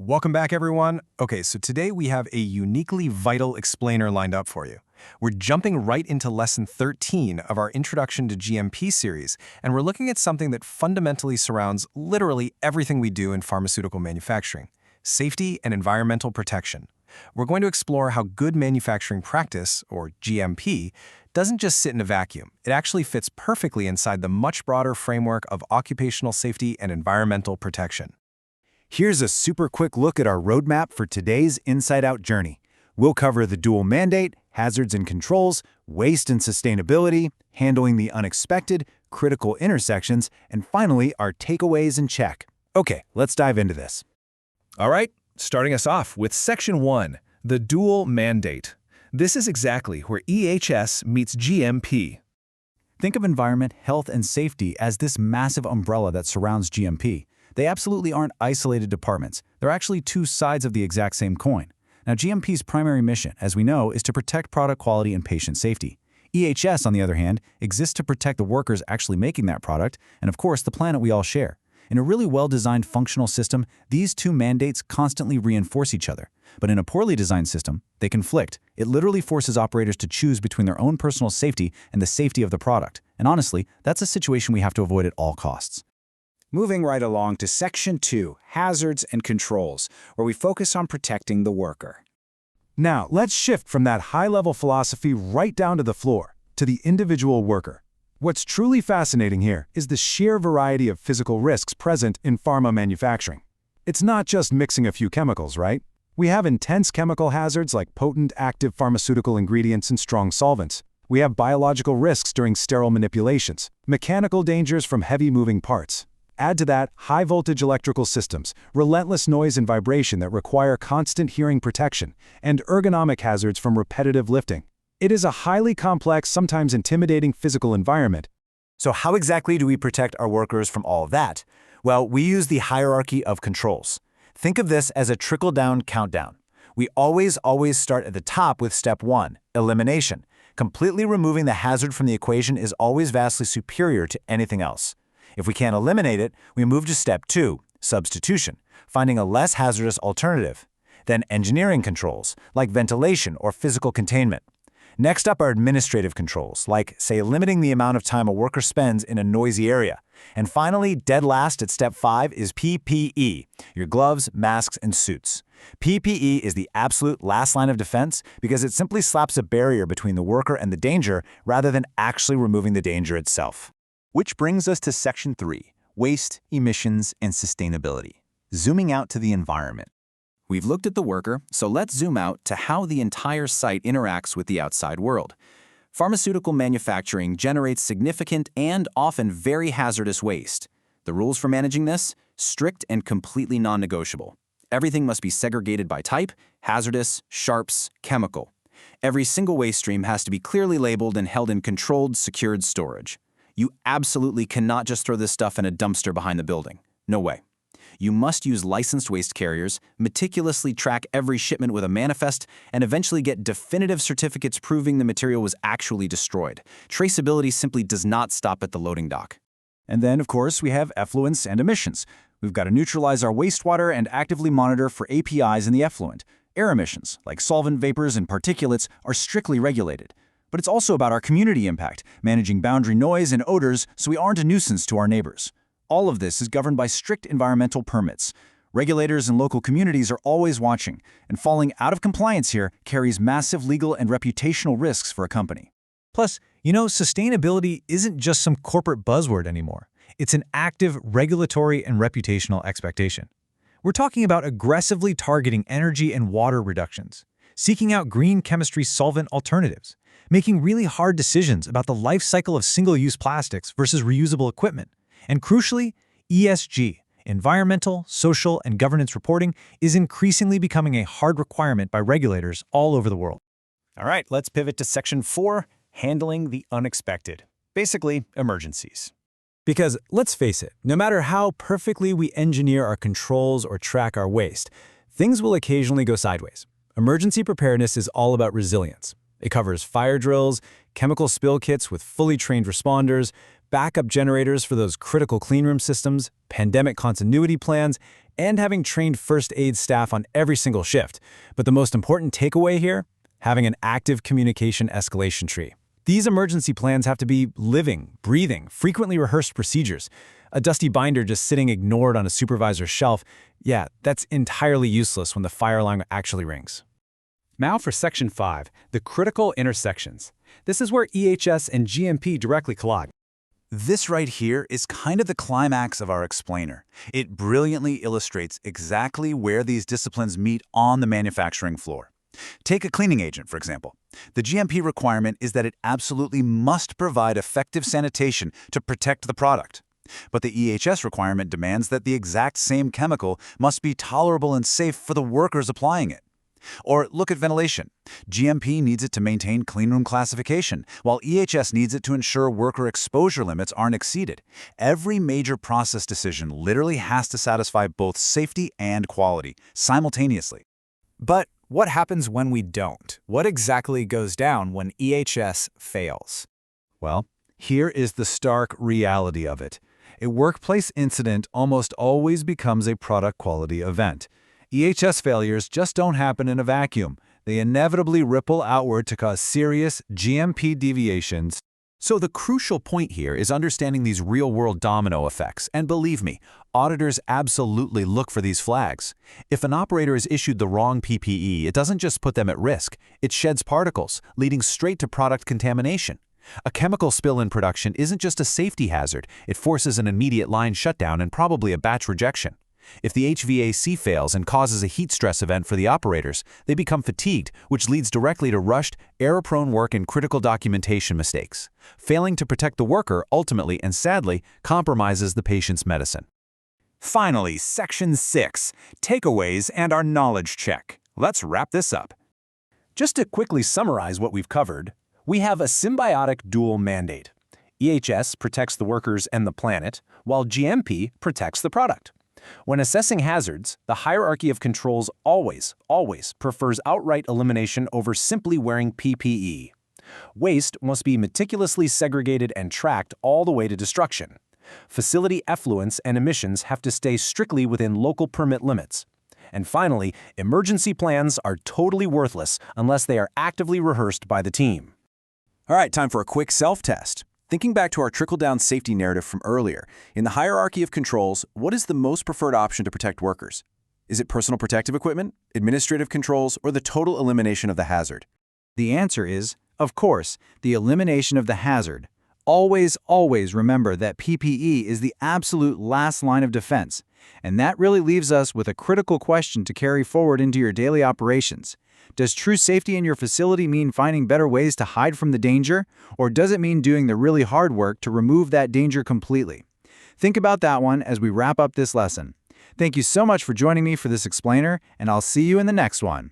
Welcome back, everyone. Okay, so today we have a uniquely vital explainer lined up for you. We're jumping right into Lesson 13 of our Introduction to GMP series, and we're looking at something that fundamentally surrounds literally everything we do in pharmaceutical manufacturing: safety and environmental protection. We're going to explore how good manufacturing practice, or GMP, doesn't just sit in a vacuum. It actually fits perfectly inside the much broader framework of occupational safety and environmental protection. Here's a super quick look at our roadmap for today's Inside Out journey. We'll cover the dual mandate, hazards and controls, waste and sustainability, handling the unexpected, critical intersections, and finally, our takeaways and check. Okay, let's dive into this. All right, starting us off with Section 1, the dual mandate. This is exactly where EHS meets GMP. Think of environment, health, and safety as this massive umbrella that surrounds GMP. They absolutely aren't isolated departments. They're actually two sides of the exact same coin. Now, GMP's primary mission, as we know, is to protect product quality and patient safety. EHS, on the other hand, exists to protect the workers actually making that product and, of course, the planet we all share. In a really well-designed functional system, these two mandates constantly reinforce each other. But in a poorly designed system, they conflict. It literally forces operators to choose between their own personal safety and the safety of the product. And honestly, that's a situation we have to avoid at all costs. Moving right along to Section 2, Hazards and Controls, where we focus on protecting the worker. Now, let's shift from that high-level philosophy right down to the floor, to the individual worker. What's truly fascinating here is the sheer variety of physical risks present in pharma manufacturing. It's not just mixing a few chemicals, right? We have intense chemical hazards like potent active pharmaceutical ingredients and strong solvents. We have biological risks during sterile manipulations, mechanical dangers from heavy moving parts. Add to that high-voltage electrical systems, relentless noise and vibration that require constant hearing protection, and ergonomic hazards from repetitive lifting. It is a highly complex, sometimes intimidating physical environment. So how exactly do we protect our workers from all of that? Well, we use the hierarchy of controls. Think of this as a trickle-down countdown. We always start at the top with Step 1, elimination. Completely removing the hazard from the equation is always vastly superior to anything else. If we can't eliminate it, we move to Step 2, substitution, finding a less hazardous alternative. Then engineering controls, like ventilation or physical containment. Next up are administrative controls, like, say, limiting the amount of time a worker spends in a noisy area. And finally, dead last at Step 5 is PPE, your gloves, masks, and suits. PPE is the absolute last line of defense because it simply slaps a barrier between the worker and the danger rather than actually removing the danger itself. Which brings us to Section 3, Waste, Emissions, and Sustainability. Zooming out to the environment. We've looked at the worker, so let's zoom out to how the entire site interacts with the outside world. Pharmaceutical manufacturing generates significant and often very hazardous waste. The rules for managing this? Strict and completely non-negotiable. Everything must be segregated by type: hazardous, sharps, chemical. Every single waste stream has to be clearly labeled and held in controlled, secured storage. You absolutely cannot just throw this stuff in a dumpster behind the building. No way. You must use licensed waste carriers, meticulously track every shipment with a manifest, and eventually get definitive certificates proving the material was actually destroyed. Traceability simply does not stop at the loading dock. And then, of course, we have effluents and emissions. We've got to neutralize our wastewater and actively monitor for APIs in the effluent. Air emissions, like solvent vapors and particulates, are strictly regulated. But it's also about our community impact, managing boundary noise and odors so we aren't a nuisance to our neighbors. All of this is governed by strict environmental permits. Regulators and local communities are always watching, and falling out of compliance here carries massive legal and reputational risks for a company. Plus, sustainability isn't just some corporate buzzword anymore. It's an active regulatory and reputational expectation. We're talking about aggressively targeting energy and water reductions, seeking out green chemistry solvent alternatives, making really hard decisions about the life cycle of single-use plastics versus reusable equipment. And crucially, ESG, environmental, social, and governance reporting, is increasingly becoming a hard requirement by regulators all over the world. All right, let's pivot to Section 4, handling the unexpected. Basically, emergencies. Because let's face it, no matter how perfectly we engineer our controls or track our waste, things will occasionally go sideways. Emergency preparedness is all about resilience. It covers fire drills, chemical spill kits with fully trained responders, backup generators for those critical cleanroom systems, pandemic continuity plans, and having trained first aid staff on every single shift. But the most important takeaway here? Having an active communication escalation tree. These emergency plans have to be living, breathing, frequently rehearsed procedures. A dusty binder just sitting ignored on a supervisor's shelf, yeah, that's entirely useless when the fire alarm actually rings. Now for Section 5, the critical intersections. This is where EHS and GMP directly collide. This right here is kind of the climax of our explainer. It brilliantly illustrates exactly where these disciplines meet on the manufacturing floor. Take a cleaning agent, for example. The GMP requirement is that it absolutely must provide effective sanitation to protect the product. But the EHS requirement demands that the exact same chemical must be tolerable and safe for the workers applying it. Or look at ventilation. GMP needs it to maintain cleanroom classification, while EHS needs it to ensure worker exposure limits aren't exceeded. Every major process decision literally has to satisfy both safety and quality simultaneously. But what happens when we don't? What exactly goes down when EHS fails? Well, here is the stark reality of it. A workplace incident almost always becomes a product quality event. EHS failures just don't happen in a vacuum. They inevitably ripple outward to cause serious GMP deviations. So the crucial point here is understanding these real-world domino effects, and believe me, auditors absolutely look for these flags. If an operator is issued the wrong PPE, it doesn't just put them at risk, it sheds particles, leading straight to product contamination. A chemical spill in production isn't just a safety hazard, it forces an immediate line shutdown and probably a batch rejection. If the HVAC fails and causes a heat stress event for the operators, they become fatigued, which leads directly to rushed, error-prone work and critical documentation mistakes. Failing to protect the worker ultimately and sadly compromises the patient's medicine. Finally, Section 6, Takeaways and our knowledge check. Let's wrap this up. Just to quickly summarize what we've covered, we have a symbiotic dual mandate. EHS protects the workers and the planet, while GMP protects the product. When assessing hazards, the hierarchy of controls always prefers outright elimination over simply wearing PPE. Waste must be meticulously segregated and tracked all the way to destruction. Facility effluents and emissions have to stay strictly within local permit limits. And finally, emergency plans are totally worthless unless they are actively rehearsed by the team. All right, time for a quick self-test. Thinking back to our trickle-down safety narrative from earlier, in the hierarchy of controls, what is the most preferred option to protect workers? Is it personal protective equipment, administrative controls, or the total elimination of the hazard? The answer is, of course, the elimination of the hazard. Always remember that PPE is the absolute last line of defense. And that really leaves us with a critical question to carry forward into your daily operations. Does true safety in your facility mean finding better ways to hide from the danger, or does it mean doing the really hard work to remove that danger completely? Think about that one as we wrap up this lesson. Thank you so much for joining me for this explainer, and I'll see you in the next one.